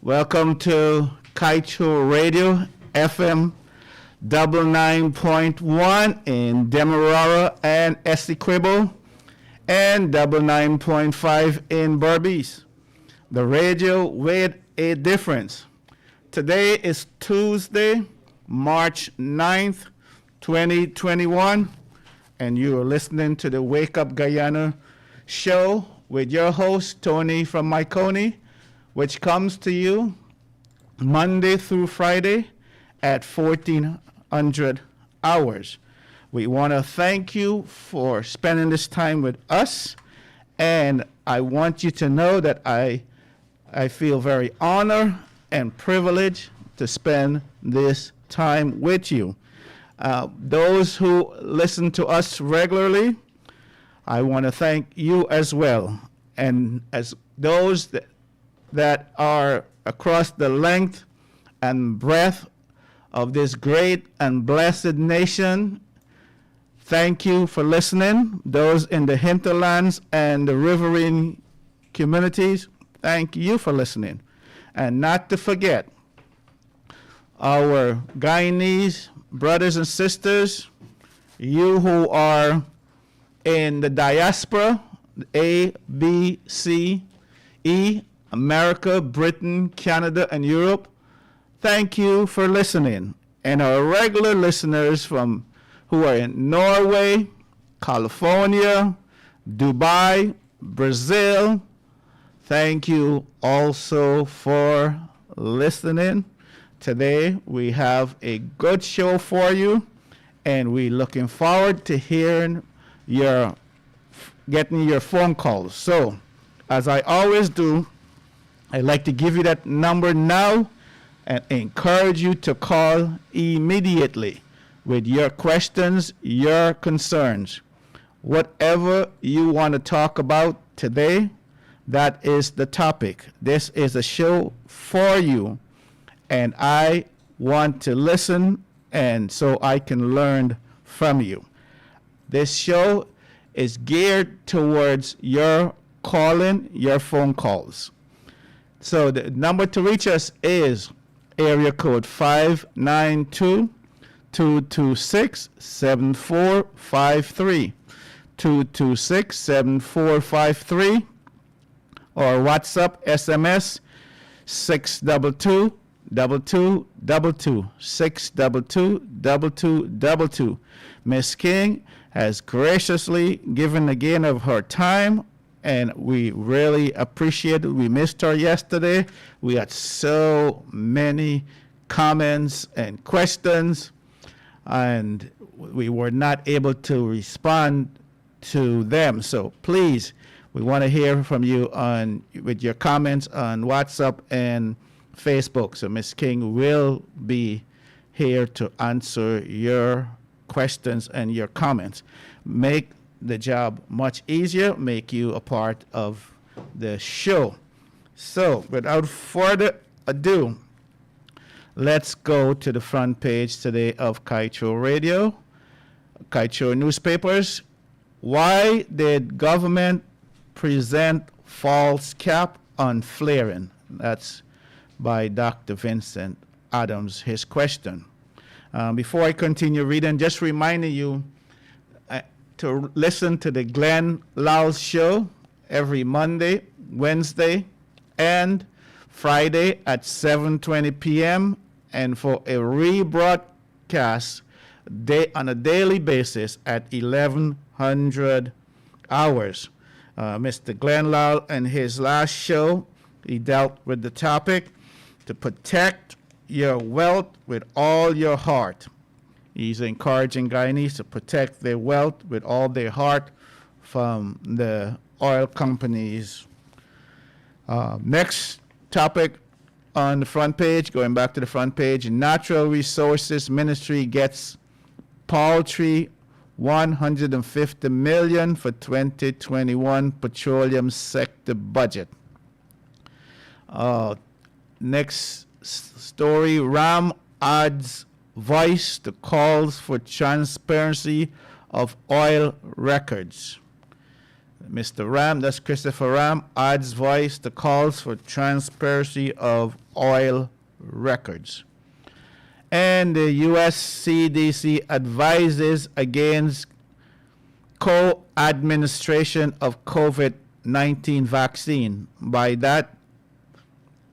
Welcome to Kaieteur Radio, FM 99.1 in Demerara and Essequibo, and 99.5 in Berbice. The radio with a difference. Today is Tuesday, March 9th, 2021, and you are listening to the Wake Up Guyana show with your host, Tony from Machinoy, which comes to you Monday through Friday at 1400 hours. We want to thank you for spending this time with us, and I want you to know that I feel very honored and privileged to spend this time with you. Those who listen to us regularly, I want to thank you as well. And as those that are across the length and breadth of this great and blessed nation, thank you for listening. Those in the hinterlands and the riverine communities, thank you for listening. And not to forget, our Guyanese brothers and sisters, you who are in the diaspora, A, B, C, E, America, Britain, Canada, and Europe, thank you for listening. And our regular listeners who are in Norway, California, Dubai, Brazil, thank you also for listening. Today we have a good show for you, and we're looking forward to getting your phone calls. So, as I always do, I'd like to give you that number now and encourage you to call immediately with your questions, your concerns. Whatever you want to talk about today, that is the topic. This is a show for you, and I want to listen, and so I can learn from you. This show is geared towards your calling, your phone calls. So the number to reach us is area code 592-226-7453, 226-7453, or WhatsApp SMS 622-2222, 622-2222. Miss King has graciously given again of her time, and we really appreciate it. We missed her yesterday. We had so many comments and questions, and we were not able to respond to them. So please, we want to hear from you with your comments on WhatsApp and Facebook. So Ms. King will be here to answer your questions and your comments. Make the job much easier, make you a part of the show. So without further ado, let's go to the front page today of Kaieteur Radio, Kaieteur newspapers. Why did government present false cap on flaring? That's by Dr. Vincent Adams, his question. Before I continue reading, just reminding you to listen to the Glenn Lowell Show every Monday, Wednesday, and Friday at 7:20 p.m. and for a rebroadcast on a daily basis at 1100 hours. Mr. Glenn Lowell, in his last show, he dealt with the topic to protect your wealth with all your heart. He's encouraging Guyanese to protect their wealth with all their heart from the oil companies. Next topic on the front page, going back to the front page, Natural Resources Ministry gets paltry $150 million for 2021 petroleum sector budget. Next story, Ram adds voice to calls for transparency of oil records. Mr. Ram, that's Christopher Ram, adds voice to calls for transparency of oil records. And the U.S. CDC advises against co-administration of COVID-19 vaccine. By that,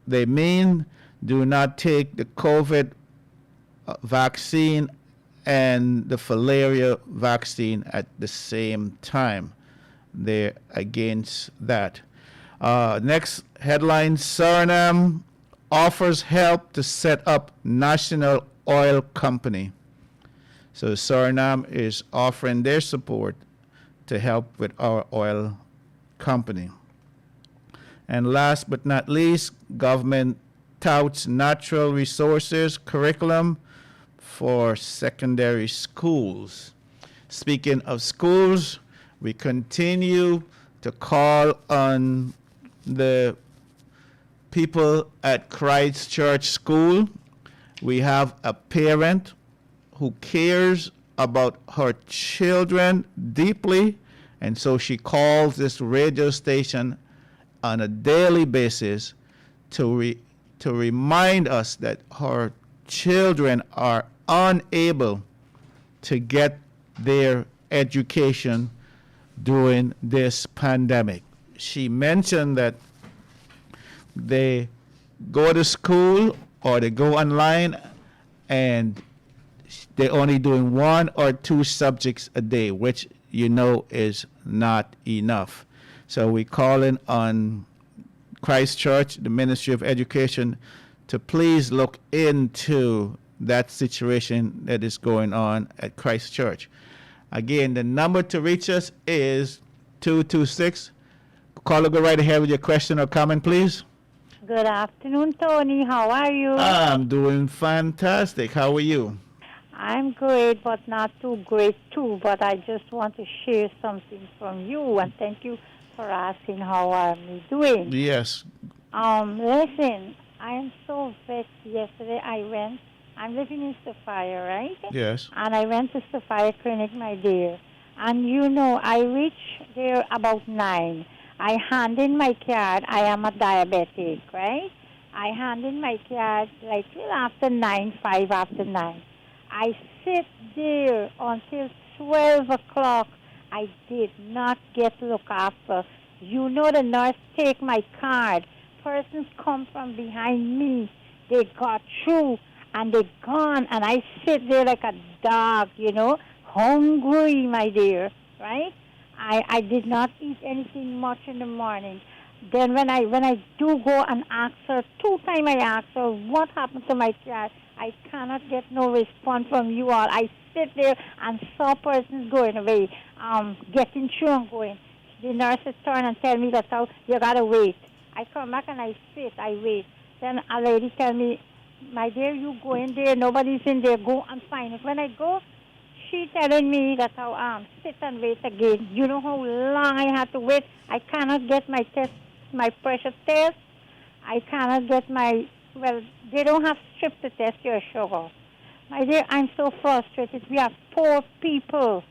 they mean do not take the COVID vaccine and the malaria vaccine at the same time. They're against that. Next headline, Suriname offers help to set up national oil company. So Suriname is offering their support to help with our oil company. And last but not least, government touts natural resources curriculum for secondary schools. Speaking of schools, we continue to call on the people at Christ Church School. We have a parent who cares about her children deeply, and so she calls this radio station on a daily basis to remind us that her children are unable to get their education during this pandemic. She mentioned that they go to school or they go online and they're only doing 1 or 2 subjects a day, which you know is not enough. So we're calling on Christ Church, the Ministry of Education, to please look into that situation that is going on at Christ Church. Again, the number to reach us is 226. Caller, go right ahead with your question or comment, please. Good afternoon, Tony. How are you? I'm doing fantastic. How are you? I'm great, but not too great, too. But I just want to share something from you, and thank you for asking how I'm doing. Yes. Listen, I am so vexed. Yesterday I'm living in Sophia, right? Yes. And I went to Sophia Clinic, my dear. And you know, I reached there about 9. I hand in my card. I am a diabetic, right? I hand in my card like till after 9, 5 after 9. I sit there until 12 o'clock. I did not get looked after. You know, the nurse take my card. Persons come from behind me. They got through and they gone. And I sit there like a dog, you know, hungry, my dear, right? I did not eat anything much in the morning. Then when I do go and ask her, 2 times I asked her, what happened to my child? I cannot get no response from you all. I sit there and saw persons going away, getting through and going. The nurses turn and tell me that, oh, you got to wait. I come back and I sit, I wait. Then a lady tell me, my dear, you go in there, nobody's in there, go and find it. When I go, she telling me that I'll sit and wait again. You know how long I had to wait? I cannot get my test, my pressure test. I cannot get they don't have strip to test your sugar. My dear, I'm so frustrated. We have poor people.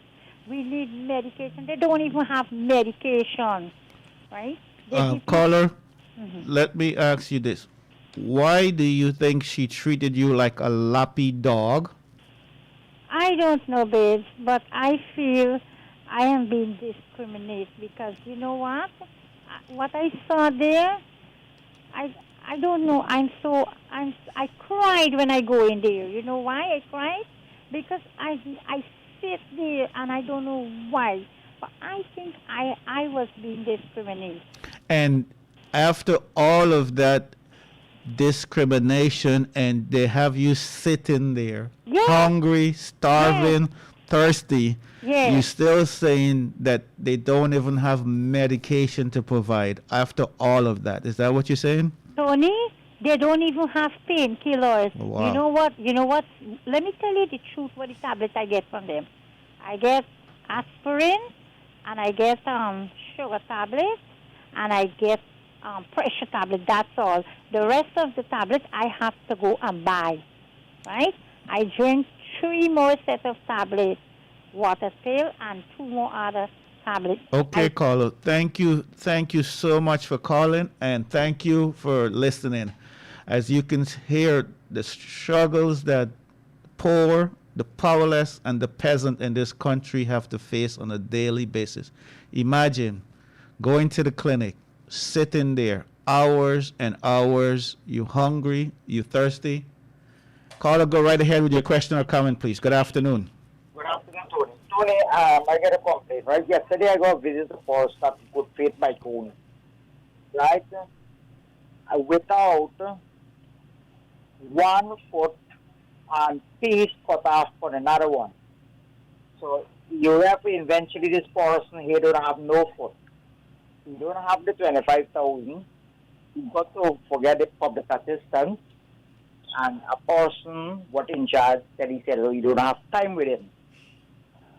We need medication. They don't even have medication, right? Caller, let me ask you this. Why do you think she treated you like a lappy dog? I don't know, babes, but I feel I am being discriminated because you know what? What I saw there, I don't know. I cried when I go in there. You know why I cried? Because I sit there and I don't know why. But I think I was being discriminated. And after all of that discrimination, and they have you sitting there, hungry, starving, thirsty, you still saying that they don't even have medication to provide after all of that. Is that what you're saying? Tony, they don't even have painkillers. Oh, wow. You know what? Let me tell you the truth, what the tablets I get from them. I get aspirin, and I get sugar tablets, and I get pressure tablet. That's all. The rest of the tablets I have to go and buy, right? I drink 3 more sets of tablets, water pill, and 2 more other tablet. Okay, caller. Thank you. Thank you so much for calling, and thank you for listening. As you can hear, the struggles that poor, the powerless, and the peasant in this country have to face on a daily basis. Imagine going to the clinic, sitting there hours and hours. You hungry? You thirsty? Caller, go right ahead with your question or comment, please. Good afternoon. Good afternoon, Tony. Tony, I got a complaint, right? Yesterday I got a visit for stuff good fit by Coon, right? Without 1 foot and piece cut off for another one. So you have to eventually this person here don't have no foot. You don't have the 25,000. You got to forget the public assistance. And a person what in charge said he said, oh, you don't have time with him.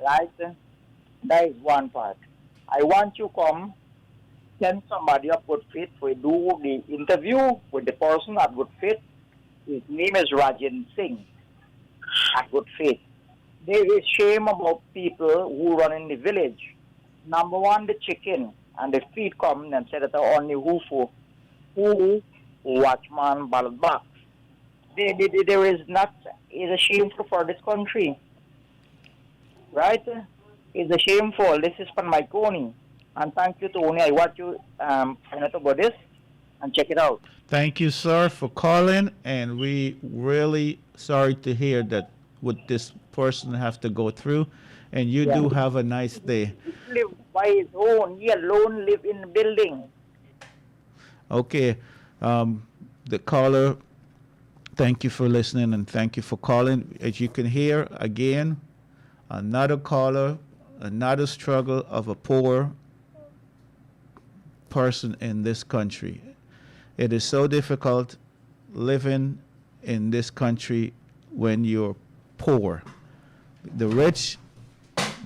Right? That is one part. I want you come, send somebody up good fit for do the interview with the person at good fit. His name is Rajan Singh at good fit. There is shame about people who run in the village. Number one, the chicken and the feed come and say that only who watchman ballot box. There is not, it's a shameful for this country. Right? It's a shameful. This is from my Tony. And thank you, Tony. I want you find out about this and check it out. Thank you, sir, for calling, and we really sorry to hear that what this person have to go through, and you do have a nice day. He live by his own. He alone live in the building. Okay, the caller, thank you for listening and thank you for calling. As you can hear, again, another caller, another struggle of a poor person in this country. It is so difficult living in this country when you're poor. The rich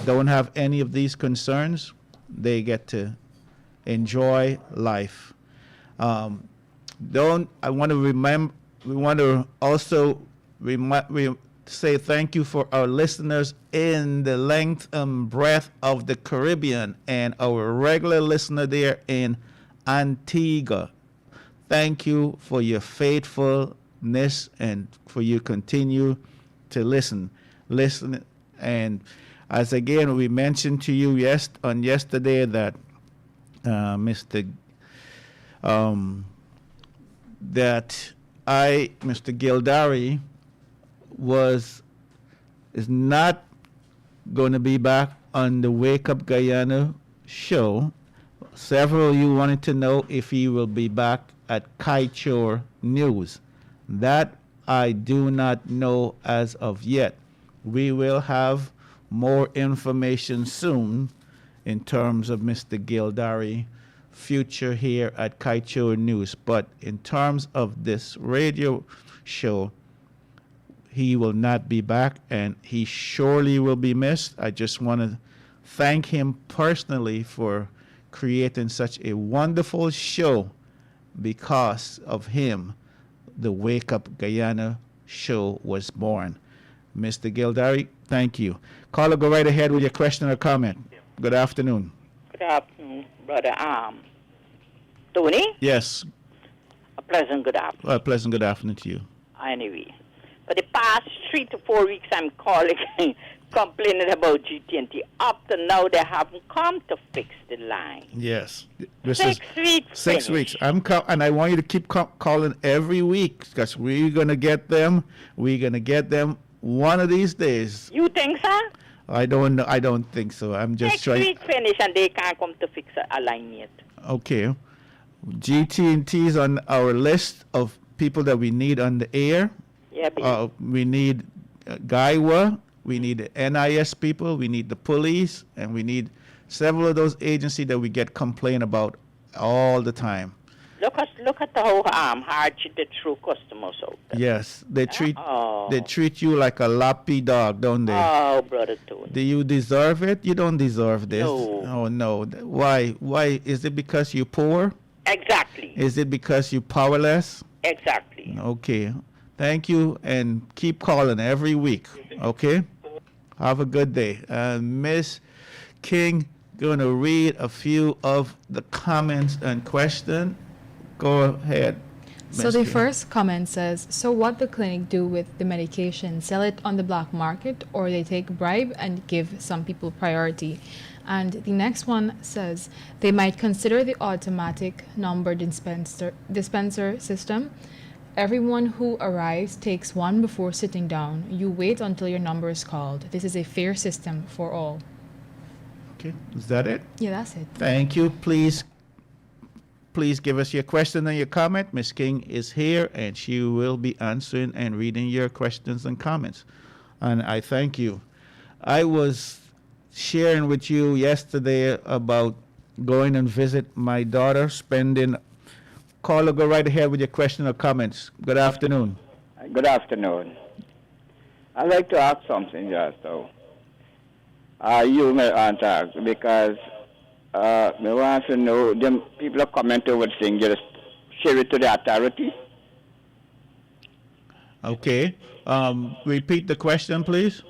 don't have any of these concerns. They get to enjoy life. I want to also say thank you for our listeners in the length and breadth of the Caribbean and our regular listener there in Antigua. Thank you for your faithfulness and for you continue to listen. And as again we mentioned to you yesterday that Mr. Gildari is not going to be back on the Wake Up Guyana show. Several of you wanted to know if he will be back at Kaieteur News. That I do not know as of yet. We will have more information soon in terms of Mr. Gildari future here at Kaieteur News. But in terms of this radio show, he will not be back, and he surely will be missed. I just want to thank him personally for creating such a wonderful show. Because of him, the Wake Up Guyana show was born. Mr. Gildari, thank you. Caller, go right ahead with your question or comment. Good afternoon. Good afternoon, Brother Tony? Yes. A pleasant good afternoon. A pleasant good afternoon to you. Anyway, for the past 3 to 4 weeks, I'm calling, complaining about GT&T. Up to now, they haven't come to fix the line. Yes. 6 weeks. 6 weeks. And I want you to keep calling every week because we're going to get them. We're going to get them one of these days. You think, sir? I don't know. I don't think so. I'm just trying. 6 weeks finish and they can't come to fix a line yet. Okay. GT&T is on our list of people that we need on the air. Yeah, we need Guyana. We need the NIS people. We need the police. And we need several of those agencies that we get complained about all the time. Look at how hard the true customers out there. Yes, they treat you like a lappy dog, don't they? Oh, Brother Tony. Do you deserve it? You don't deserve this. No. Oh no. Why? Why? Is it because you're poor? Exactly. Is it because you're powerless? Exactly. Okay. Thank you, and keep calling every week. Okay. Have a good day. Miss King going to read a few of the comments and questions. Go ahead. So Ms. the King. first comment says, so what the clinic do with the medication? Sell it on the black market, or they take bribe and give some people priority? And the next one says, they might consider the automatic number dispenser system. Everyone who arrives takes one before sitting down. You wait until your number is called. This is a fair system for all. Okay, is that it? Yeah, that's it. Thank you. Please give us your question and your comment. Ms. King is here, and she will be answering and reading your questions and comments. And I thank you. I was sharing with you yesterday about going and visit my daughter, Caller, go right ahead with your question or comments. Good afternoon. Good afternoon. I'd like to ask something just though. You may answer because we want to know, them people are coming over saying just share it to the authority. Okay. Repeat the question, please.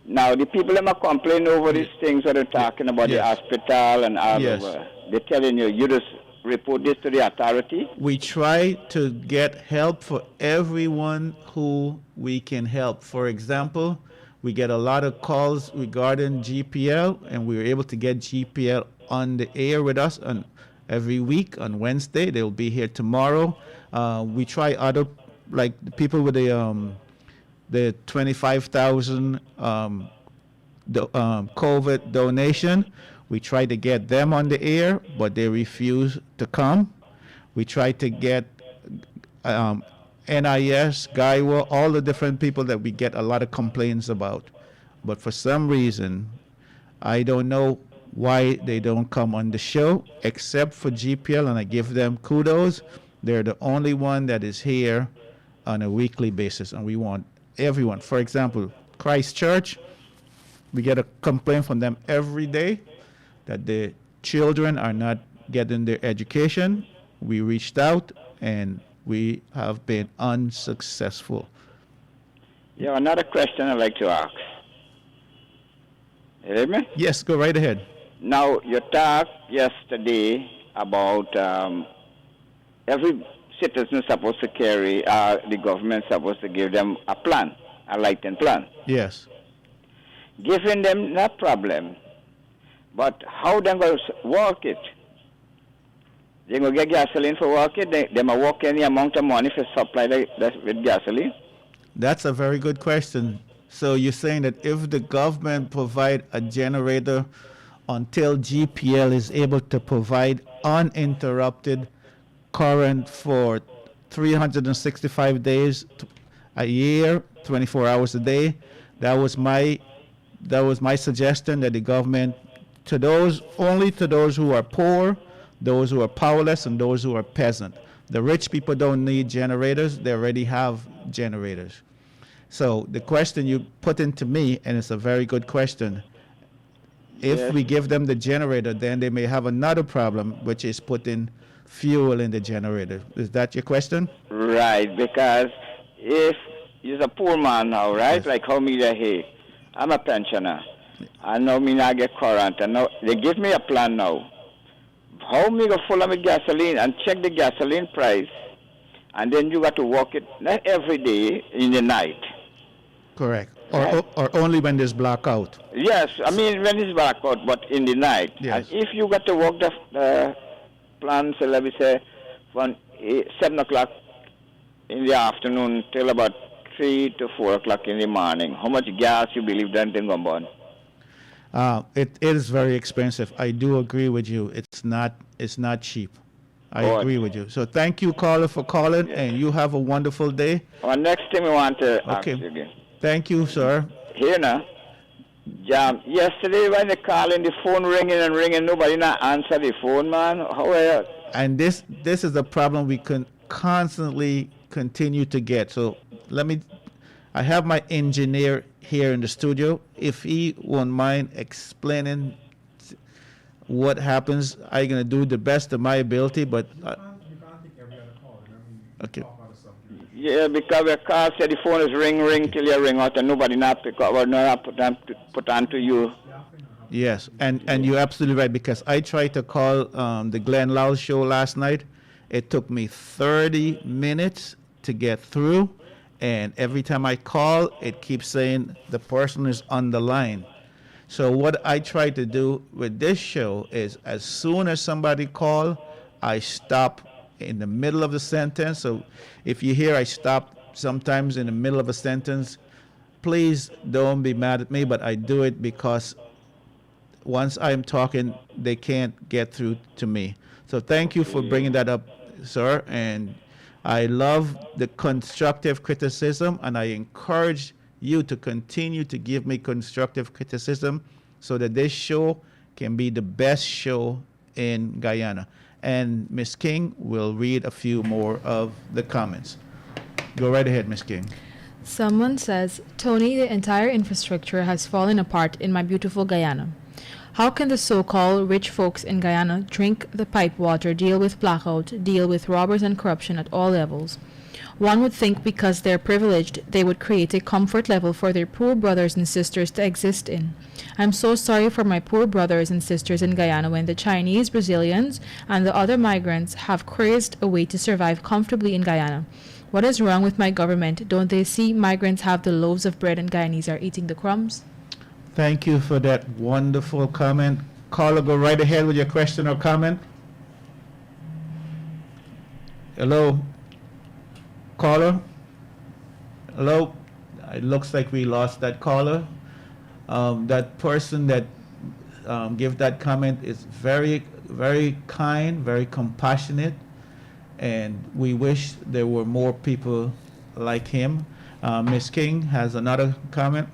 Now, the people that are complaining over these things that are talking about Yes. the hospital and all Yes. over, they're telling you just report this to the authority. We try to get help for everyone who we can help. For example, we get a lot of calls regarding GPL, and we were able to get GPL on the air with us on every week on Wednesday. They'll be here tomorrow. We try other, like the people with the 25,000 COVID donation. We try to get them on the air, but they refuse to come. We try to get NIS, Guyana, all the different people that we get a lot of complaints about. But for some reason, I don't know why they don't come on the show, except for GPL, and I give them kudos. They're the only one that is here on a weekly basis, and we want everyone. For example, Christchurch, we get a complaint from them every day that the children are not getting their education. We reached out, and we have been unsuccessful. Yeah, another question I'd like to ask. You hear me? Yes, go right ahead. Now, you talked yesterday about every citizen supposed to carry, the government supposed to give them a plan, a lighting plan. Yes. Giving them that problem, but how they going to work it? They going to get gasoline for work it? They might work any amount of money for supply that with gasoline? That's a very good question. So you're saying that if the government provide a generator until GPL is able to provide uninterrupted current for 365 days a year, 24 hours a day, that was my suggestion, that the government, only to those who are poor, those who are powerless, and those who are peasant. The rich people don't need generators. They already have generators. So the question you put into me, and it's a very good question, if Yes. we give them the generator, then they may have another problem, which is putting fuel in the generator. Is that your question? Right, because if you're a poor man now, right? Yes. Like how me hey, I'm a pensioner. I know me not get current. And now they give me a plan now. How me go full of gasoline and check the gasoline price, and then you got to work it not every day in the night. Correct. Right. Or only when there's blackout. Yes, I mean when it's blackout, but in the night. Yes. And if you got to work the plan, so let me say, from 7 o'clock in the afternoon till about 3 to 4 o'clock in the morning, how much gas you believe that thing going to burn? It is very expensive. I do agree with you. It's not cheap. I Good. agree with you. So thank you, caller, for calling, and you have a wonderful day. Next thing we want to ask Okay. you again. Thank you, sir. Here now. Yesterday when they calling, the phone ringing and ringing, nobody not answer the phone, man. How are you? And this is a problem we can constantly continue to get. So I have my engineer here in the studio. If he won't mind explaining what happens, I'm going to do the best of my ability, but... You can't take every other call. Remember, you Okay. talk about the subject. Yeah, because the call said the phone is ring till you ring out and nobody not pick up or not put on to you. Staffing or how Yes, and you're absolutely right, because I tried to call the Glenn Lowell show last night. It took me 30 minutes to get through, and every time I call, it keeps saying the person is on the line. So what I try to do with this show is, as soon as somebody call, I stop in the middle of the sentence. So if you hear I stop sometimes in the middle of a sentence, please don't be mad at me, but I do it because once I'm talking, they can't get through to me. So thank you for bringing that up, sir. And I love the constructive criticism, and I encourage you to continue to give me constructive criticism so that this show can be the best show in Guyana. And Miss King will read a few more of the comments. Go right ahead, Miss King. Someone says, Tony, the entire infrastructure has fallen apart in my beautiful Guyana. How can the so-called rich folks in Guyana drink the pipe water, deal with blackout, deal with robbers and corruption at all levels? One would think because they're privileged, they would create a comfort level for their poor brothers and sisters to exist in. I'm so sorry for my poor brothers and sisters in Guyana when the Chinese, Brazilians, and the other migrants have crazed a way to survive comfortably in Guyana. What is wrong with my government? Don't they see migrants have the loaves of bread and Guyanese are eating the crumbs? Thank you for that wonderful comment. Caller, go right ahead with your question or comment. Hello? Caller? Hello? It looks like we lost that caller. That person that gave that comment is very, very kind, very compassionate, and we wish there were more people like him. Ms. King has another comment.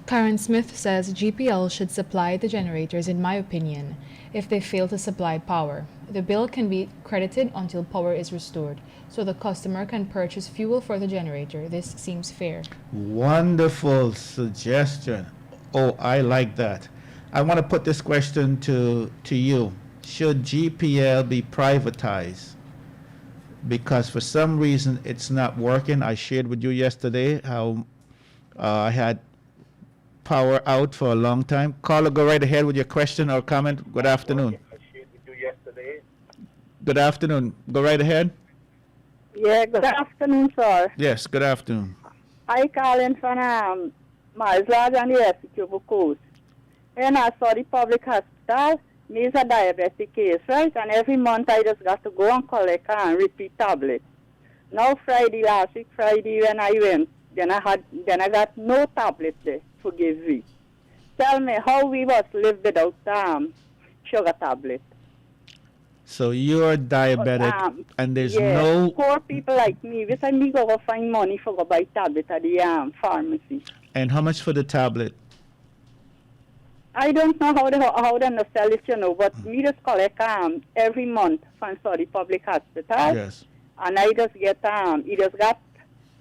Karen Smith says GPL should supply the generators, in my opinion, if they fail to supply power. The bill can be credited until power is restored, so the customer can purchase fuel for the generator. This seems fair. Wonderful suggestion. Oh, I like that. I want to put this question to you. Should GPL be privatized? Because for some reason it's not working. I shared with you yesterday how I had power out for a long time. Caller, go right ahead with your question or comment. Good afternoon. Good afternoon. Go right ahead. Yeah, good afternoon, sir. Yes, good afternoon. I call in from Malzad and the Essequibo Coast. And I saw the public hospital. Me is a diabetic case, right? And every month I just got to go and collect and repeat tablets. Now last week Friday when I went, then I got no tablet there to give me. Tell me how we must live without sugar tablet. So you're diabetic, and there's yeah, no... poor people like me, we say me go find money for go buy tablet at the pharmacy. And how much for the tablet? I don't know how they sell it, but me just collect every month from the public hospital. Yes. And I just get it just got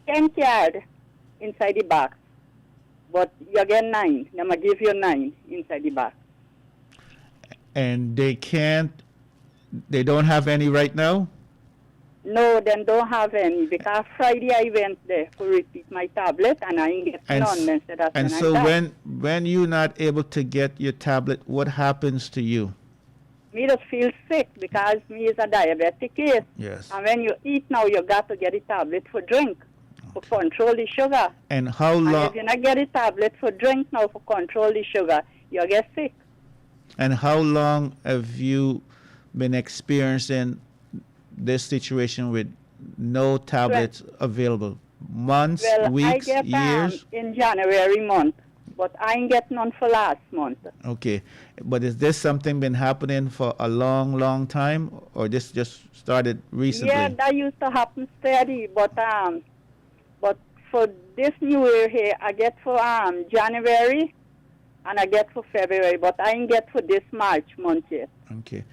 10 cards inside the box. But you get 9. Them I give you 9 inside the box. And they don't have any right now? No, they don't have any, because Friday I went there to repeat my tablet and I didn't get none. And so when you're not able to get your tablet, what happens to you? Me just feel sick because me is a diabetic case. Yes. And when you eat now, you got to get a tablet for drink, for control the sugar. And how long? And if you not get a tablet for drink now for control the sugar, you get sick. And how long have you been experiencing this situation with no tablets available? Months, weeks, I get years? In January month, but I ain't get none for last month. Okay, but is this something been happening for a long, long time, or this just started recently? Yeah, that used to happen steady, but for this new year here, I get for January and I get for February, but I ain't get for this March month yet. Okay.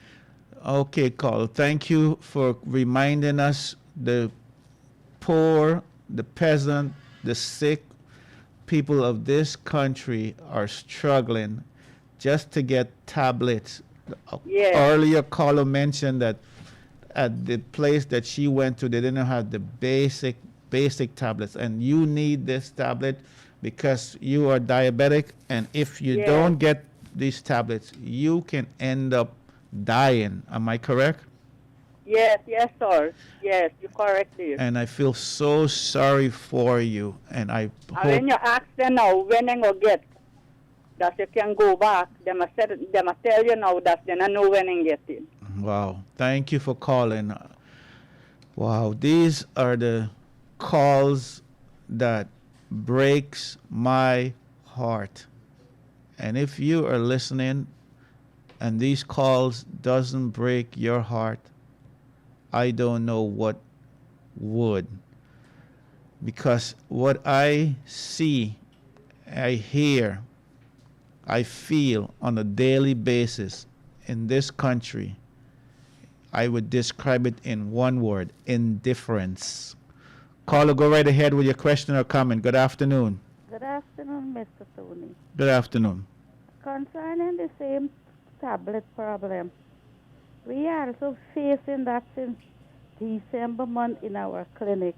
Okay, Carl. Thank you for reminding us the poor, the peasant, the sick people of this country are struggling just to get tablets. Yeah. Earlier, caller mentioned that at the place that she went to, they didn't have the basic tablets, and you need this tablet because you are diabetic, and if you don't get these tablets, you can end up dying. Am I correct? Yes, yes, sir. Yes, you're correct there. And I feel so sorry for you. And I And hope. when you ask them now, when they go get, that you can go back, they must tell you now that they don't know when they get it. Wow. Thank you for calling. Wow. These are the calls that breaks my heart. And if you are listening and these calls doesn't break your heart, I don't know what would. Because what I see, I hear, I feel on a daily basis in this country, I would describe it in one word: indifference. Caller, go right ahead with your question or comment. Good afternoon. Good afternoon, Mr. Tony. Good afternoon. Concerning the same tablet problem, we are also facing that since December month in our clinic.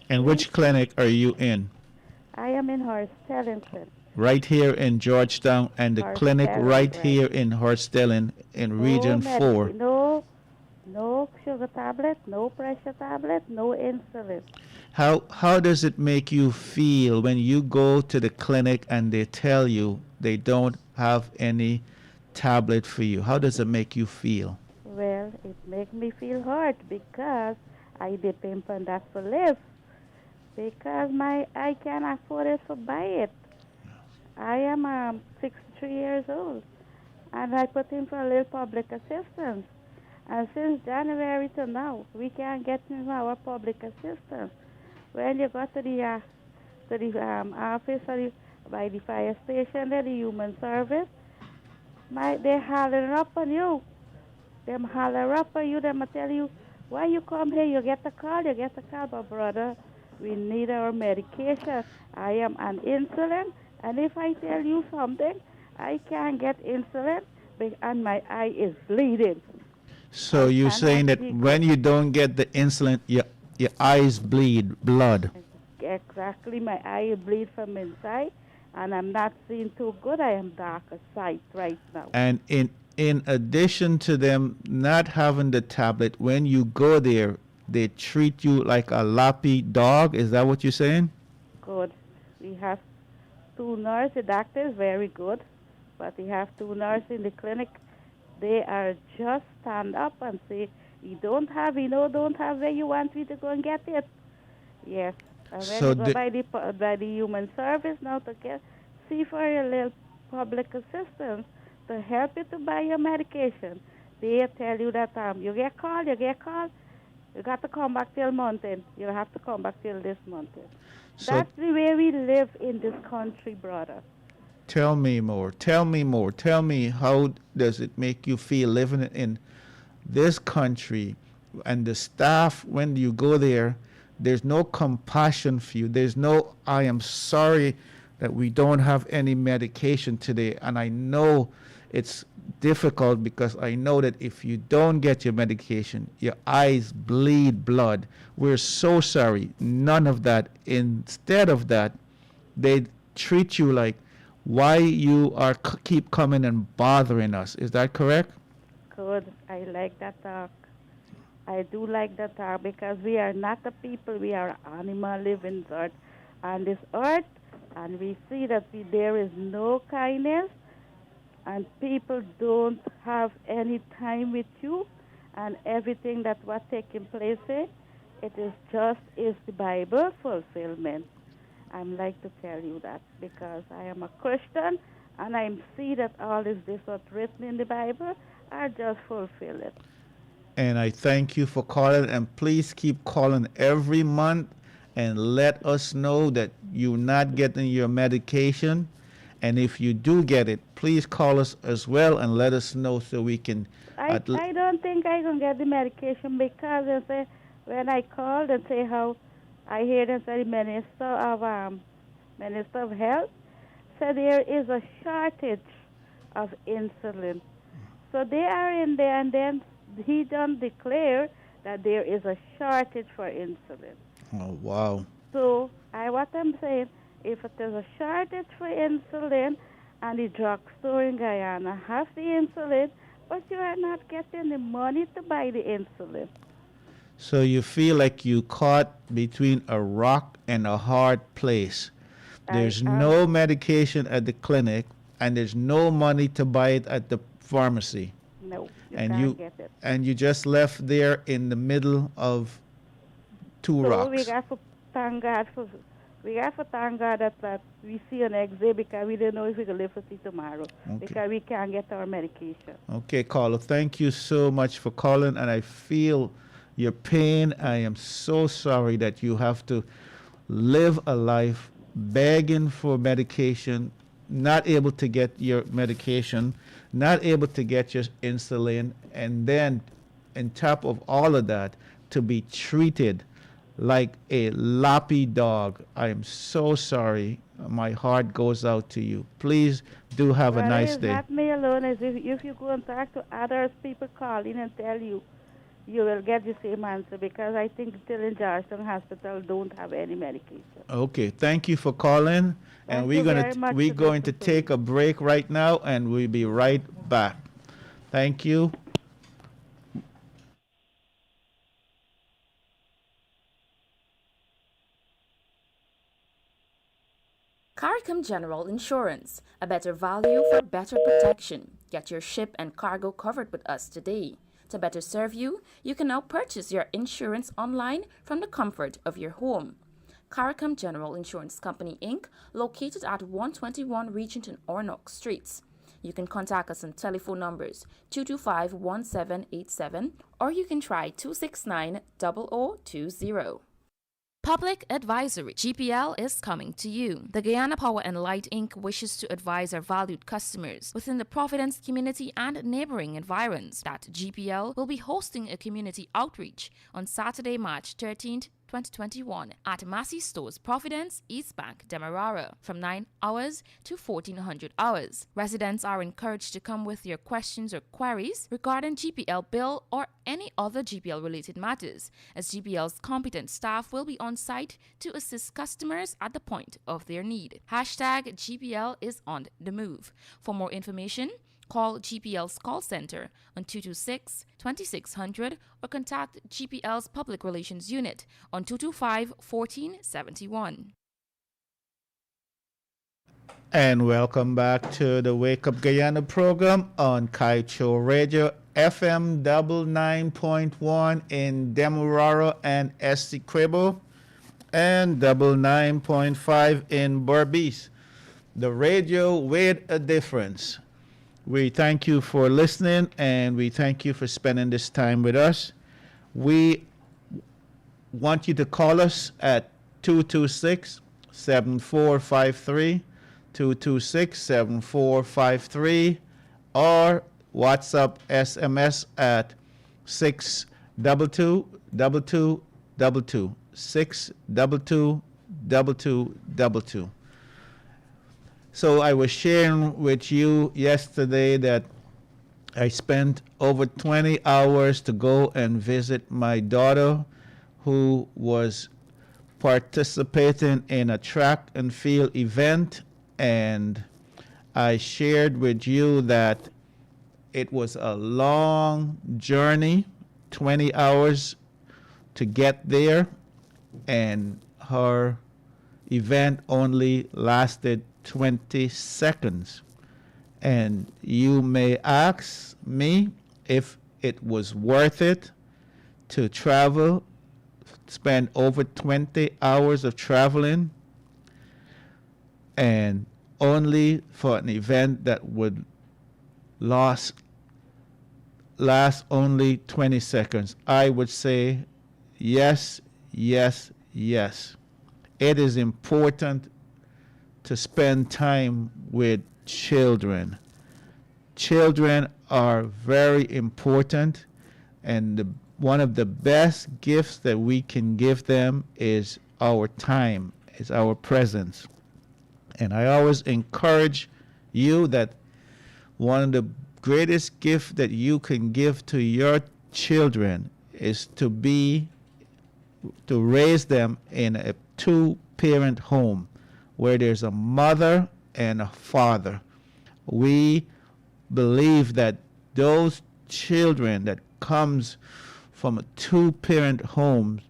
And which clinic are you in? I am in Horstelling Clinic. Right here in Georgetown, and the clinic Horstelling, right right. here in Horstelling in Region 4. No sugar tablet, no pressure tablet, no insulin. How does it make you feel when you go to the clinic and they tell you they don't have any tablet for you? How does it make you feel? Well, it makes me feel hurt because I depend on that for live. Because I can't afford it to buy it. I am 63 years old, and I put in for a little public assistance. And since January to now, we can't get in our public assistance. When you go to the office or by the fire station, the human service, they holler up on you. Them holler up on you. Them tell you, why you come here? You get a call. But brother, we need our medication. I am on insulin, and if I tell you something, I can't get insulin, and my eye is bleeding. So you're saying that when you don't get the insulin, your eyes bleed blood. Exactly, my eye bleeds from inside, and I'm not seeing too good. I am dark of sight right now. And in addition to them not having the tablet, when you go there, they treat you like a lappy dog. Is that what you're saying? Good. We have 2 nurses. The doctor is very good, but we have 2 nurses in the clinic. They are just stand up and say, don't have where you want me to go and get it. Yes. And when So you go by the human service now to see for your little public assistance to help you to buy your medication, they tell you that you get called, you got to come back till mountain. You have to come back till this mountain. So That's the way we live in this country, brother. tell me more. Tell me, how does it make you feel living in this country, and the staff, when you go there, there's no compassion for you. There's no, I am sorry that we don't have any medication today. And I know it's difficult because I know that if you don't get your medication, your eyes bleed blood. We're so sorry. None of that. Instead of that, they treat you like, why you are keep coming and bothering us. Is that correct? Good. I like that talk. I do like that talk because we are not the people. We are animal living earth on this earth, and we see that there is no kindness, and people don't have any time with you, and everything that was taking place here, it is the Bible fulfillment. I'm like to tell you that because I am a Christian, and I see that all is this what's written in the Bible, I just fulfill it. And I thank you for calling, and please keep calling every month and let us know that you're not getting your medication. And if you do get it, please call us as well and let us know so we can. I don't think I can get the medication because they say, when I called and say how I hear them say the Minister of Health said there is a shortage of insulin. So they are in there, and then he done declare that there is a shortage for insulin. Oh, wow. So what I'm saying, if there's a shortage for insulin, and the drugstore in Guyana has the insulin, but you are not getting the money to buy the insulin. So you feel like you caught between a rock and a hard place. There's no medication at the clinic, and there's no money to buy it at the pharmacy. No, you And can't you get it. and you just left there in the middle of two So rocks. we got to thank God that we see an exit because we don't know if we can live to see tomorrow because we can't get our medication. Okay, caller, thank you so much for calling, and I feel your pain. I am so sorry that you have to live a life begging for medication, not able to get your medication, not able to get your insulin, and then on top of all of that, to be treated like a loppy dog. I am so sorry. My heart goes out to you. Please do have a nice day. Not me alone. As if you go and talk to others, people calling and tell you, you will get the same answer because I think still in Georgetown Hospital don't have any medication. Okay, thank you for calling, and we're going to take a break right now, and we'll be right back. Thank you. CARICOM General Insurance, a better value for better protection. Get your ship and cargo covered with us today. To better serve you, you can now purchase your insurance online from the comfort of your home. CARICOM General Insurance Company, Inc., located at 121 Regent and Ornock Streets. You can contact us on telephone numbers 225-1787 or you can try 269-0020. Public Advisory. GPL is coming to you. The Guyana Power and Light Inc. wishes to advise our valued customers within the Providence community and neighboring environs that GPL will be hosting a community outreach on Saturday, March 13th, 2021 at Massey Stores, Providence, East Bank, Demerara from 9 hours to 1400 hours. Residents are encouraged to come with your questions or queries regarding GPL bill or any other GPL related matters, as GPL's competent staff will be on site to assist customers at the point of their need. Hashtag GPL is on the move. For more information, call GPL's call center on 226-2600 or contact GPL's Public Relations Unit on 225-1471. And welcome back to the Wake Up Guyana program on Kaieteur Radio, FM 99.1 in Demerara and Essequibo, and 99.5 in Berbice. The radio with a difference. We thank you for listening, and we thank you for spending this time with us. We want you to call us at 226-7453, 226-7453, or WhatsApp SMS at 622-2222, 622-2222. So I was sharing with you yesterday that I spent over 20 hours to go and visit my daughter, who was participating in a track and field event, and I shared with you that it was a long journey, 20 hours to get there, and her event only lasted 20 seconds. And you may ask me if it was worth it to travel, spend over 20 hours of traveling, and only for an event that would last only 20 seconds. I would say yes, yes, yes. It is important to spend time with children. Children are very important, and one of the best gifts that we can give them is our time, is our presence. And I always encourage you that one of the greatest gifts that you can give to your children is to raise them in a two-parent home where there's a mother and a father. We believe that those children that comes from a two-parent home,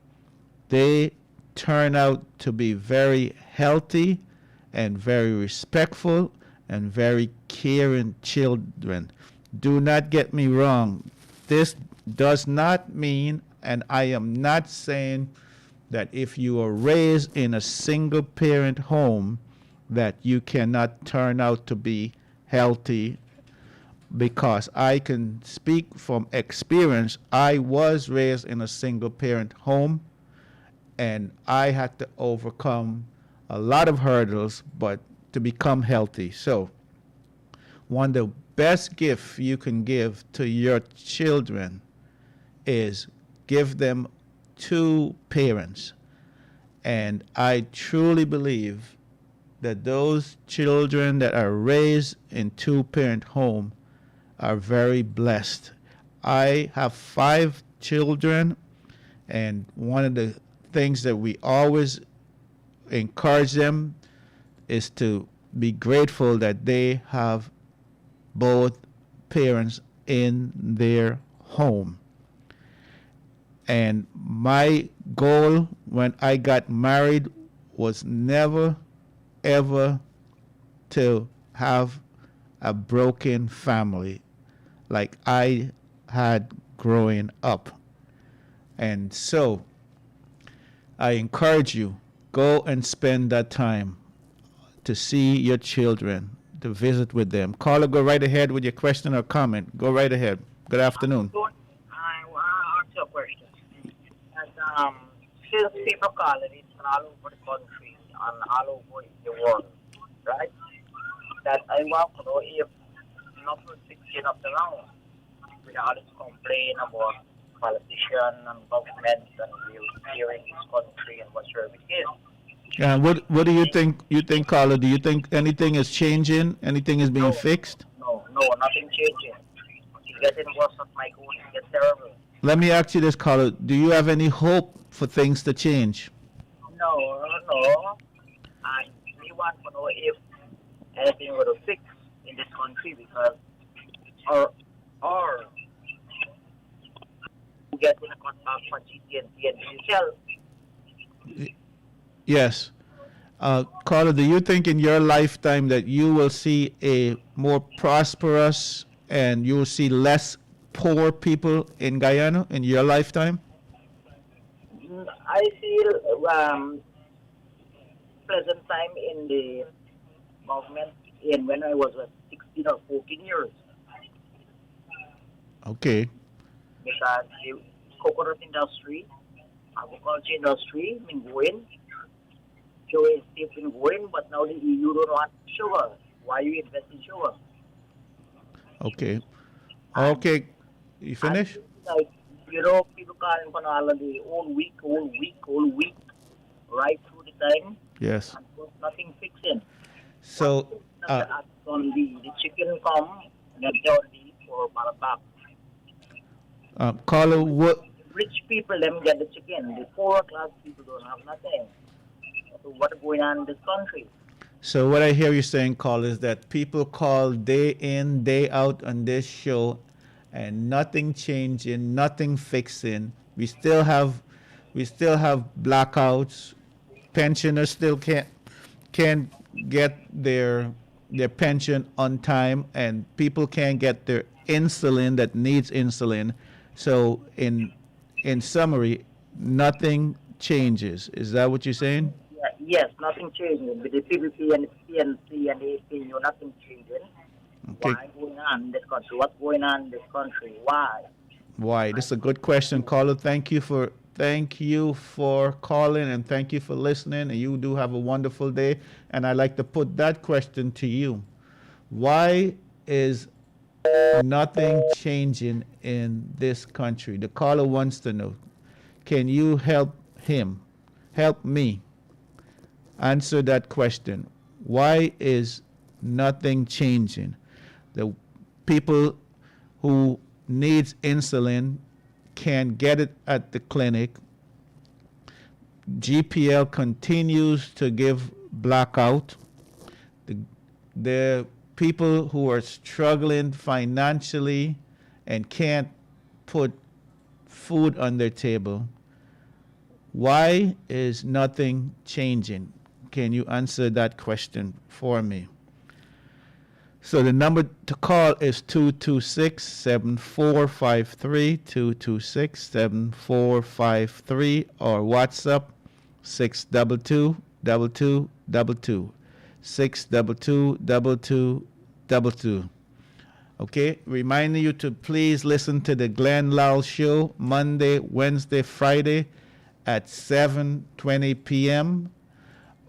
they turn out to be very healthy and very respectful and very caring children. Do not get me wrong. This does not mean, and I am not saying that if you are raised in a single parent home that you cannot turn out to be healthy, because I can speak from experience. I was raised in a single parent home and I had to overcome a lot of hurdles but to become healthy. So one of the best gifts you can give to your children is give them two parents. And I truly believe that those children that are raised in two-parent home are very blessed. I have 5 children, and one of the things that we always encourage them is to be grateful that they have both parents in their home. And my goal when I got married was never, ever to have a broken family like I had growing up. And so I encourage you, go and spend that time to see your children, to visit with them. Caller, go right ahead with your question or comment. Go right ahead. Good afternoon. I want to ask you a question. And, since people call it all over the country and all over the world, right? That I want to know if nothing fixing up around with all this complaint about politicians and government and here in this country and whatsoever it is. What do you think? You think, caller? Do you think anything is changing? Anything is being fixed? No, nothing changing. It's getting worse at my goal. It gets terrible. Let me ask you this, caller. Do you have any hope for things to change? No. And we want to know if anything will fix in this country because or we get in a contact for GT&T and DHL. Yes. Caller, do you think in your lifetime that you will see a more prosperous and you will see less poor people in Guyana in your lifetime? I feel pleasant time in the government in when I was 16 or 14 years. Okay. Because the coconut industry, agriculture industry, been going. Sugar is still been going, but now the EU don't want sugar. Why you invest in sugar? Okay. Okay. You finish? Like, people calling for all of the all week, right through the time. Yes. And there's nothing fixing. So, on the chicken come, and then the for back. caller, what? Rich people them get the chicken. The poorer class people don't have nothing. So what's going on in this country? So what I hear you saying, caller, is that people call day in, day out on this show, and nothing changing, nothing fixing. We still have blackouts. Pensioners still can't get their pension on time, and people can't get their insulin that needs insulin. So in summary, nothing changes. Is that what you're saying? Yes, nothing changing. With the PVP and the PNC and the APU, nothing changing. Okay. Why going on in this country? What's going on in this country? Why? Why? This is a good question, caller. Thank you for calling, and thank you for listening. And you do have a wonderful day. And I'd like to put that question to you. Why is nothing changing in this country? The caller wants to know. Can you help him? Help me answer that question. Why is nothing changing? The people who needs insulin can get it at the clinic. GPL continues to give blackout. The people who are struggling financially and can't put food on their table, why is nothing changing? Can you answer that question for me? So the number to call is 226-7453, 226-7453, or WhatsApp 622-2222, 622-2222. Okay, reminding you to please listen to the Glenn Lowell Show Monday, Wednesday, Friday at 7:20 p.m.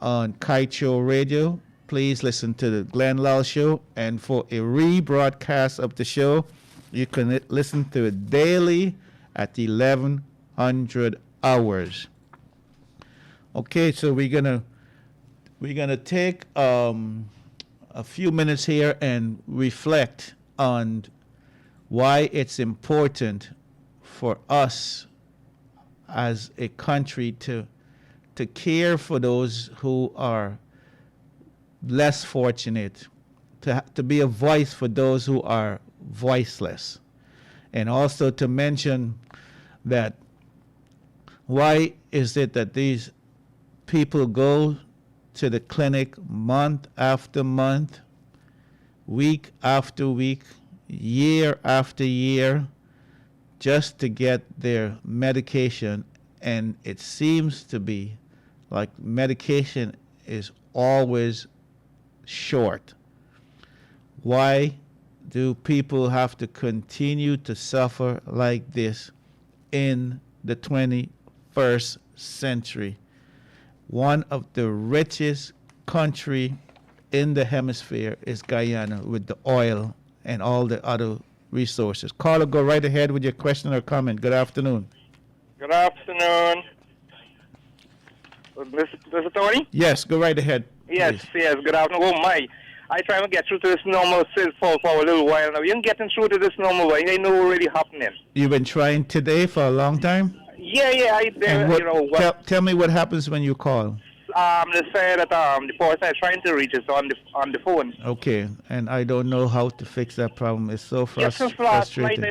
on Kaieteur Radio. Please listen to the Glenn Lowell Show, and for a rebroadcast of the show, you can listen to it daily at 1100 hours. Okay, so we're gonna take a few minutes here and reflect on why it's important for us as a country to care for those who are less fortunate, to be a voice for those who are voiceless, and also to mention that why is it that these people go to the clinic month after month, week after week, year after year, just to get their medication, and it seems to be like medication is always short. Why do people have to continue to suffer like this in the 21st century? One of the richest country in the hemisphere is Guyana, with the oil and all the other resources. Caller, go right ahead with your question or comment. Good afternoon. Good afternoon. Mr. Tony? Yes, go right ahead. Yes, please. yes, good afternoon. Oh, my. I try to get through to this normal cell phone for a little while now. You're getting through to this normal way. I know what's really happening. You've been trying today for a long time? Yeah, Tell me what happens when you call. They say that the person I'm trying to reach is on the phone. Okay, and I don't know how to fix that problem. It's so Yes, since last night frustrating. I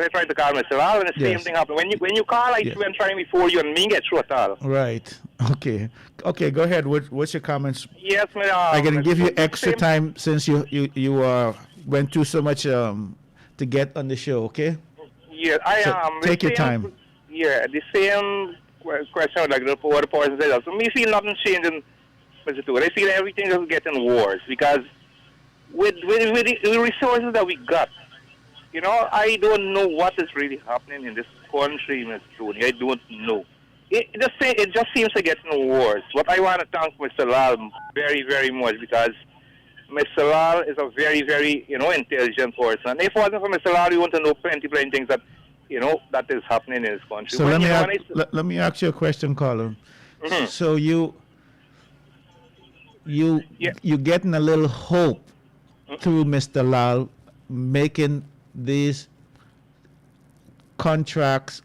tried to call Mr. Lal, and the same thing happened. When you call, I Yes. went trying before you and me get through at all. Right. Okay. Okay, go ahead. What's your comments? Yes, I'm going to give you extra same- time since you went through so much to get on the show, okay? Yeah, I So am. take your time. Yeah, the same question like what the person said. So me feel nothing changing, Mr. Tour. I feel everything is getting worse because with the resources that we got, you know, I don't know what is really happening in this country, Mr. Tony. I don't know. It just seems to get worse. But I want to thank Mr. Lal very, very much because Mr. Lal is a very, very, intelligent person. If it wasn't for Mr. Lal, you want to know plenty things that, that is happening in this country. So When let me ask you a question, Colin. Mhm. So you're getting a little hope through Mr. Lal making these contracts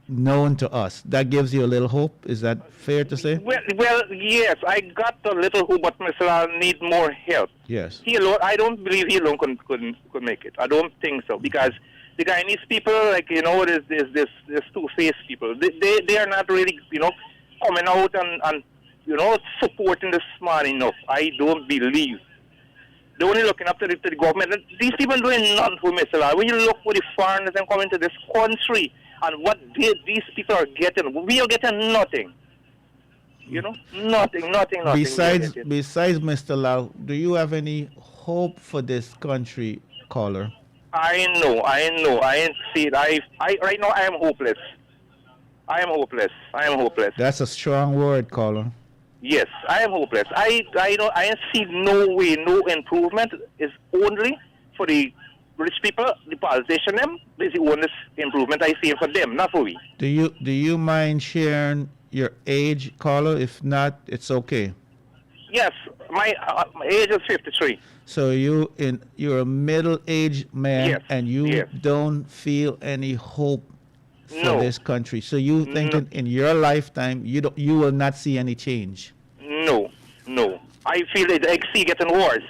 known to us. That gives you a little hope. Is that fair to say? Well, yes, I got a little hope, but Mr. Lal need more help. Yes. He alone, I don't believe he alone could make it. I don't think so because the Guyanese people, like this two-faced people. They are not really coming out and supporting this man enough. I don't believe. They're only looking up to the government. And these people doing nothing for Mr. Lal. When you look for the foreigners and coming to this country and what these people are getting, we are getting nothing. Nothing. Besides Mr. Lal, do you have any hope for this country, caller? I know. I ain't see it. I right now I am hopeless. I am hopeless. That's a strong word, caller. Yes, I am hopeless. I ain't see no way, no improvement. Is only for the rich people, the politicians. Them is the only improvement I see for them, not for we. Do you mind sharing your age, caller? If not, it's okay. Yes, my age is 53. So you're a middle-aged man, Yes, and you yes. don't feel any hope for No. this country. So you thinking in your lifetime you will not see any change. No. I feel it. I see getting worse.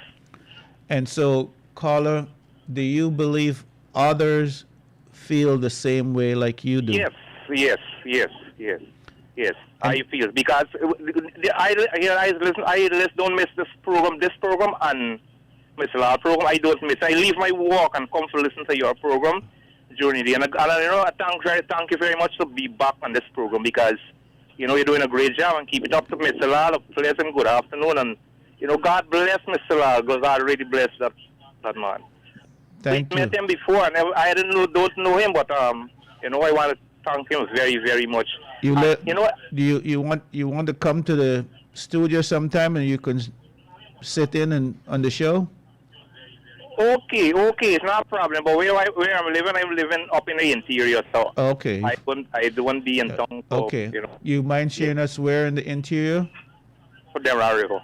And so, caller, do you believe others feel the same way like you do? Yes, yes, yes, yes, yes. I feel because I don't miss this program and Miss Lal program. I don't miss. I leave my work and come to listen to your program during the day. And I thank you very much to be back on this program because you're doing a great job and keep it up to Mr. Lal. A pleasant good afternoon and God bless Mr. Lal because God really bless that man. Thank you. Met him before, and I don't know him, but I want to thank him very, very much. You want to come to the studio sometime and you can sit in and on the show? Okay, it's not a problem. But where I'm living up in the interior, so okay. I don't be in town. So, okay. You mind sharing us where in the interior? For Demerara River.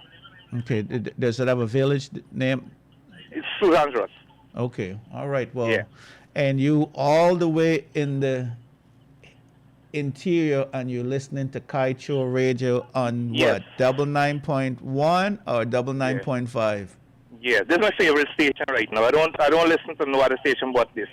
Okay. Does it have a village name? It's Susan's. Okay. All right. Well, and you all the way in the interior, and you're listening to Kaieteur Radio on what? 99.1 or 99.5? Yeah, this is my favorite station right now. I don't listen to no other station but this.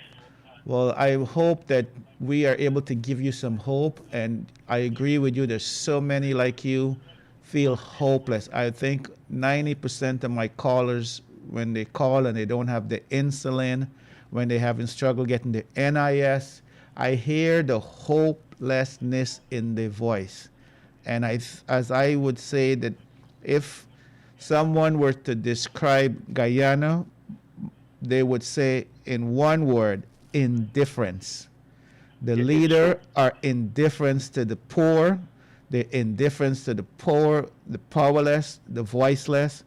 Well, I hope that we are able to give you some hope, and I agree with you. There's so many like you feel hopeless. I think 90% of my callers, when they call and they don't have the insulin, when they having struggle getting the NIS, I hear the hopelessness in the voice. And as I would say that if someone were to describe Guyana, they would say in one word, indifference. The leader are indifference to the poor, the indifference to the poor, the powerless, the voiceless,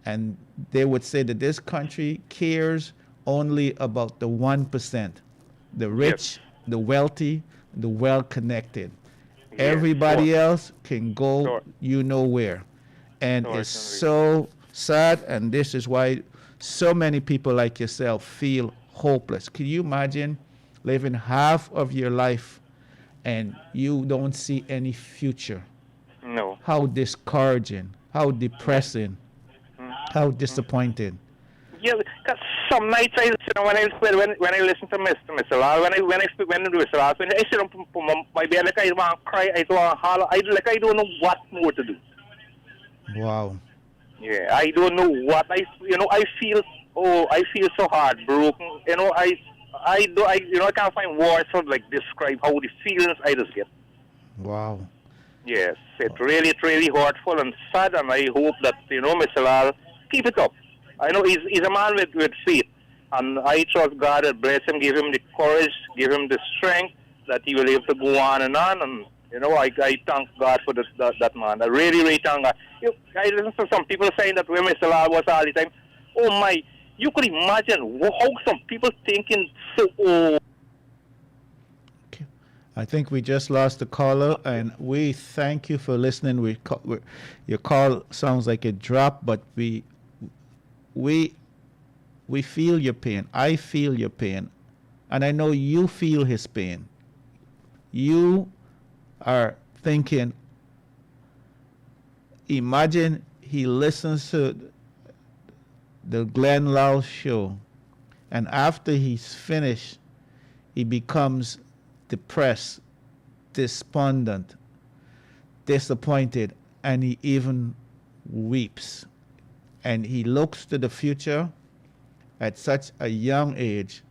and they would say that this country cares only about the 1%, the rich, the wealthy, the well-connected. Everybody else can go where. And it's so sad, and this is why so many people like yourself feel hopeless. Can you imagine living half of your life and you don't see any future? No. How discouraging, how depressing, how disappointing. Yeah, because some nights when I listen to Mr. Lal, when Mr. Lal, when I sit on my bed, like I want to cry, I want to holler, I don't know what more to do. Wow. Yeah, I don't know what I feel so heartbroken. I can't find words to describe how the feelings I just get. Wow. Yes, it's really hurtful and sad, and I hope that Mr. Lal keep it up. I know he's a man with faith, and I trust God to bless him, give him the courage, give him the strength that he will be able to go on and on. And I thank God for that man. I really thank God. I listen to some people saying that where Mr. Lal was all the time. Oh my! You could imagine how some people thinking so. Okay. I think we just lost the caller, and we thank you for listening. Your call sounds like it dropped, but we feel your pain. I feel your pain, and I know you feel his pain. You are thinking, imagine he listens to the Glenn Lau show, and after he's finished, he becomes depressed, despondent, disappointed, and he even weeps. And he looks to the future at such a young age,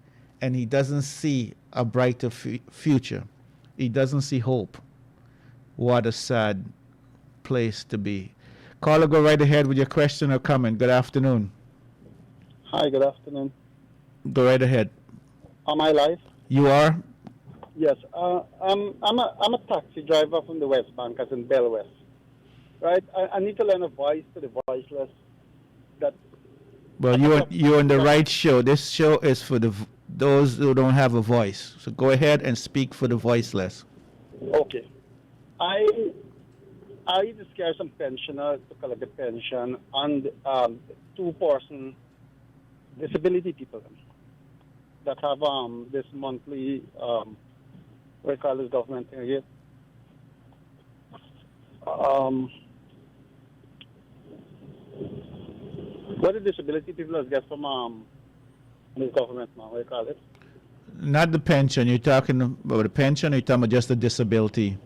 and he doesn't see a brighter future. He doesn't see hope. What a sad place to be. Caller, go right ahead with your question or comment. Good afternoon. Hi, good afternoon. Go right ahead. Am I live? You are? Yes. I'm a taxi driver from the West Bank, as in Bell West. Right? I need to lend a voice to the voiceless. Well, you're on the right show. This show is for those who don't have a voice. So go ahead and speak for the voiceless. Okay. I just care some pensioners to collect the pension and two-person disability people that have this monthly what do you call this government thing again? What the disability people get from the government now? What do you call it? Not the pension. You're talking about the pension, or you're talking about just the disability?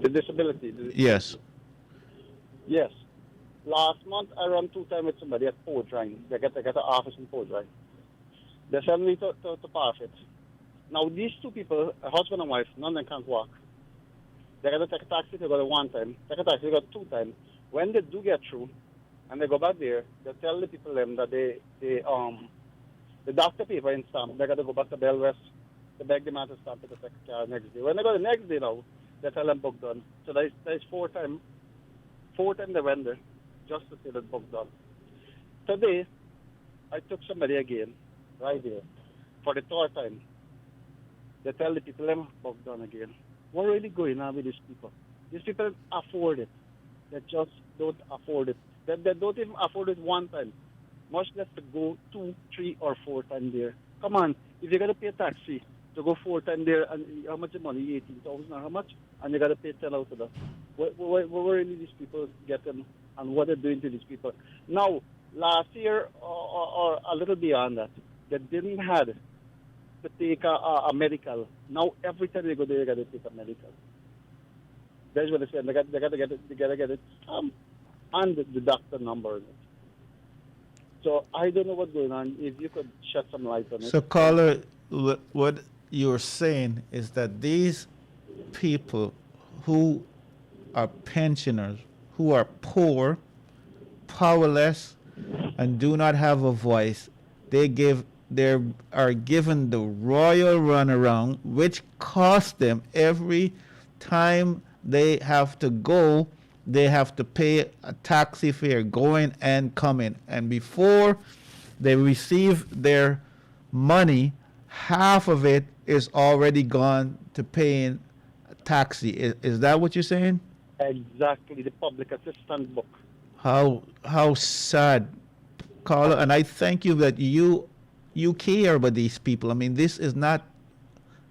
The disability. Yes. Yes. Last month I ran 2 times with somebody at Port Rhine. They get an office in Port Rhine. They sent me to pass it. Now these 2 people, a husband and wife, none of them can't walk. They got to take a taxi to go there 1 time, take a taxi to go 2 times. When they do get through and they go back there, they tell the people them that the doctor paper in stamp, they got to go back to Bell West to beg the man to stamp it to take care next day. When they go the next day now, they tell them book done. So there's 4 times they went there just to see that book done. Today, I took somebody again, right there, for the 3rd time. They tell the people them book done again. What really going on with these people? These people afford it. They just don't afford it. They don't even afford it 1 time. Much less to go 2, 3, or 4 times there. Come on, if you got to pay a taxi to go 4 times there, and how much is money? 18,000 or how much? And you got to pay 10 out of that. What really these people getting, and what they're doing to these people? Now, last year or a little beyond that, they didn't have to take a medical. Now every time they go there, they got to take a medical. That's what they said. They got to get it. They got to get it. And the doctor number. So I don't know what's going on. If you could shed some light on it. So, caller, what you're saying is that these people who are pensioners, who are poor, powerless, and do not have a voice, they are given the royal runaround, which costs them every time they have to go. They have to pay a taxi fare going and coming. And before they receive their money, half of it is already gone to paying a taxi. Is that what you're saying? Exactly, the public assistance book. How sad, Carla. And I thank you that you care about these people. I mean, this is not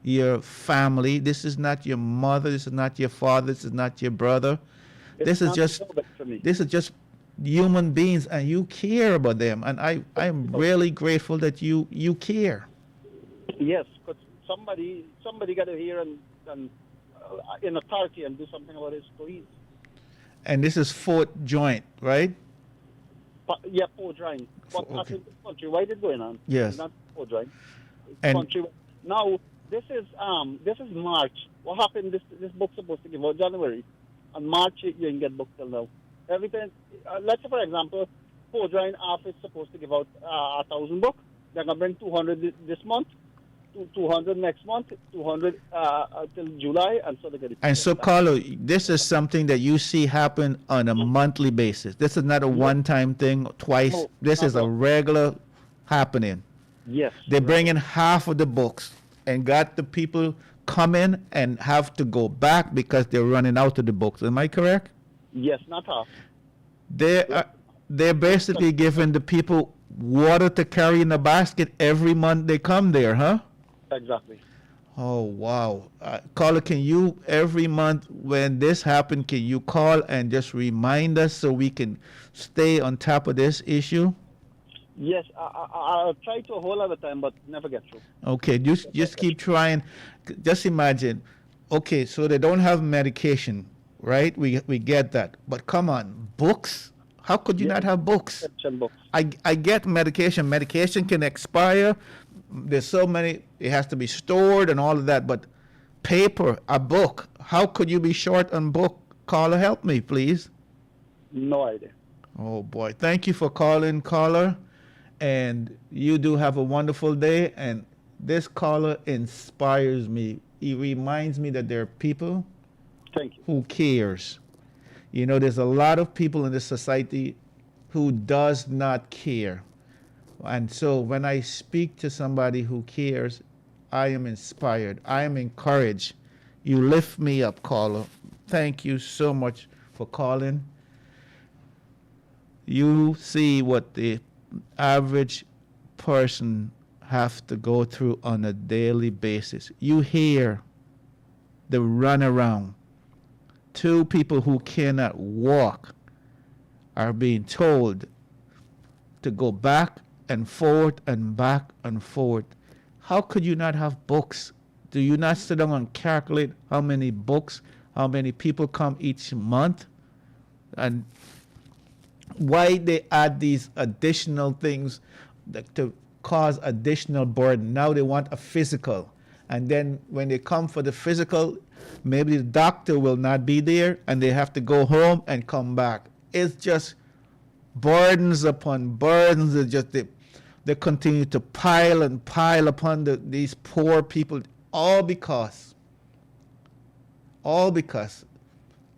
your family. This is not your mother. This is not your father. This is not your brother. This is just human beings, and you care about them. And I'm really grateful that you care. Yes, because somebody got to hear and in authority and do something about his police. And this is Fort Joint, right? Yeah, Fort Joint. But okay. Countrywide is going on. Yes. Not Fort Joint. And countrywide. Now this is March. What happened? This book's supposed to give out January. On March, you didn't get booked till now. Every time, let's say for example, Fort Joint office supposed to give out 1,000 books. They're gonna bring 200 this month, 200 next month, 200 till July, and so they get it. And so, Carlo, this is something that you see happen on a monthly basis. This is not a one-time thing, twice. No, this is a regular happening. Yes. They bring in half of the books and got the people come in and have to go back because they're running out of the books. Am I correct? Yes, not half. They're basically giving the people water to carry in a basket every month they come there, huh? Exactly. Oh, wow. Caller, can you, every month when this happens, can you call and just remind us so we can stay on top of this issue? Yes, I'll try to a whole other time, but never get through. Okay, just keep trying. Just imagine, okay, so they don't have medication, right? We get that. But come on, books? How could you not have books? Books. I get medication. Medication can expire. There's so many, it has to be stored and all of that. But paper, a book, how could you be short on book? Caller, help me, please. No idea. Oh, boy. Thank you for calling, caller. And you do have a wonderful day. And this caller inspires me. He reminds me that there are people who cares. You know, there's a lot of people in this society who does not care. And so when I speak to somebody who cares, I am inspired. I am encouraged. You lift me up, caller. Thank you so much for calling. You see what the average person have to go through on a daily basis. You hear the runaround. 2 people who cannot walk are being told to go back and forth and back and forth. How could you not have books? Do you not sit down and calculate how many books, how many people come each month? And why they add these additional things to cause additional burden? Now they want a physical. And then when they come for the physical, maybe the doctor will not be there and they have to go home and come back. It's just burdens upon burdens. It's just they continue to pile and pile upon these poor people, all because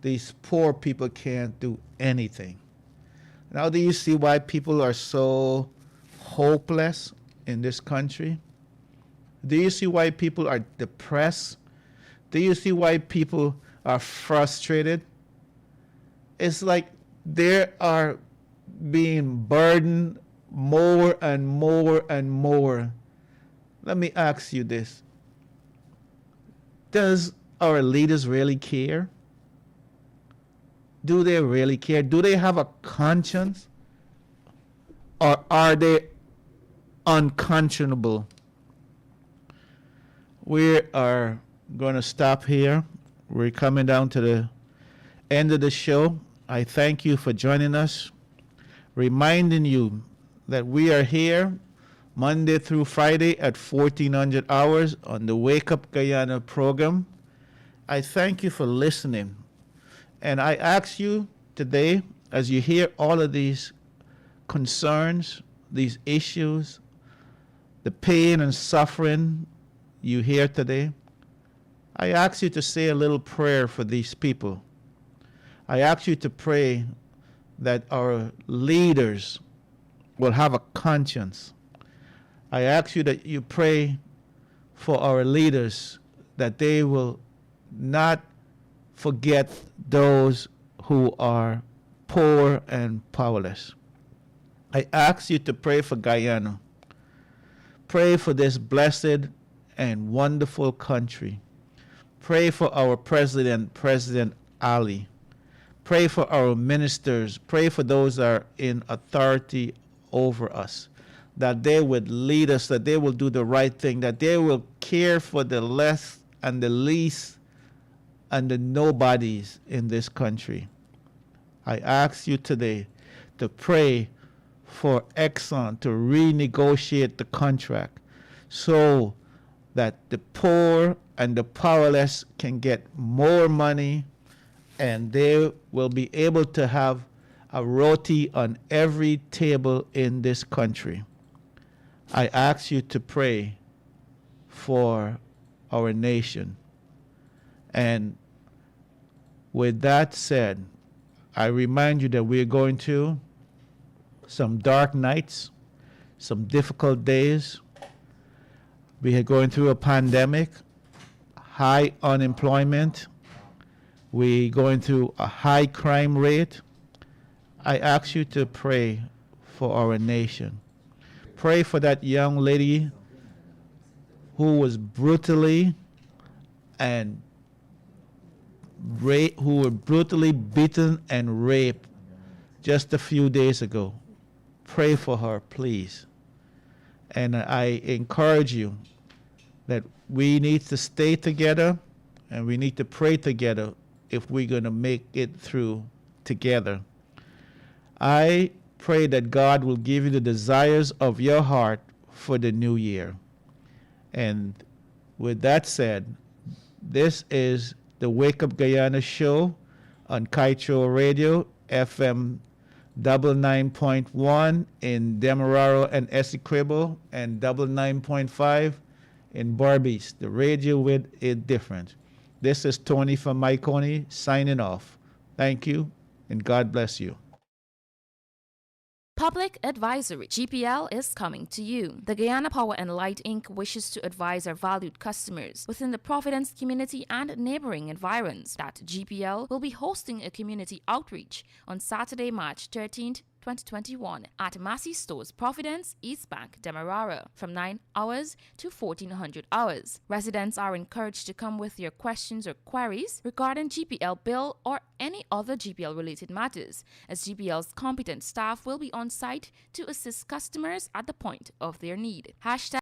these poor people can't do anything. Now do you see why people are so hopeless in this country? Do you see why people are depressed? Do you see why people are frustrated? It's like they are being burdened more and more and more. Let me ask you this. Does our leaders really care? Do they really care? Do they have a conscience? Or are they unconscionable? We are going to stop here. We're coming down to the end of the show. I thank you for joining us, reminding you that we are here Monday through Friday at 1400 hours on the Wake Up Guyana program. I thank you for listening. And I ask you today, as you hear all of these concerns, these issues, the pain and suffering you hear today, I ask you to say a little prayer for these people. I ask you to pray that our leaders will have a conscience. I ask you that you pray for our leaders, that they will not forget those who are poor and powerless. I ask you to pray for Guyana. Pray for this blessed and wonderful country. Pray for our president, President Ali. Pray for our ministers. Pray for those that are in authority over us, that they would lead us, that they will do the right thing, that they will care for the less and the least and the nobodies in this country. I ask you today to pray for Exxon to renegotiate the contract so that the poor and the powerless can get more money and they will be able to have a roti on every table in this country. I ask you to pray for our nation. And with that said, I remind you that we're going through some dark nights, some difficult days. We are going through a pandemic, high unemployment. We're going through a high crime rate. I ask you to pray for our nation. Pray for that young lady who was brutally beaten and raped just a few days ago. Pray for her, please. And I encourage you that we need to stay together and we need to pray together if we're going to make it through together. I pray that God will give you the desires of your heart for the new year. And with that said, this is the Wake Up Guyana show on Kaieteur Radio, FM 99.1 in Demerara and Essequibo, and 99.5 in Barbies. The radio with it different. This is Tony from Myconi signing off. Thank you, and God bless you. Public Advisory GPL is coming to you. The Guyana Power and Light Inc. wishes to advise our valued customers within the Providence community and neighboring environs that GPL will be hosting a community outreach on Saturday, March 13th, 2021 at Massey Stores, Providence, East Bank, Demerara from 9 hours to 1400 hours. Residents are encouraged to come with their questions or queries regarding GPL bill or any other GPL related matters, as GPL's competent staff will be on site to assist customers at the point of their need.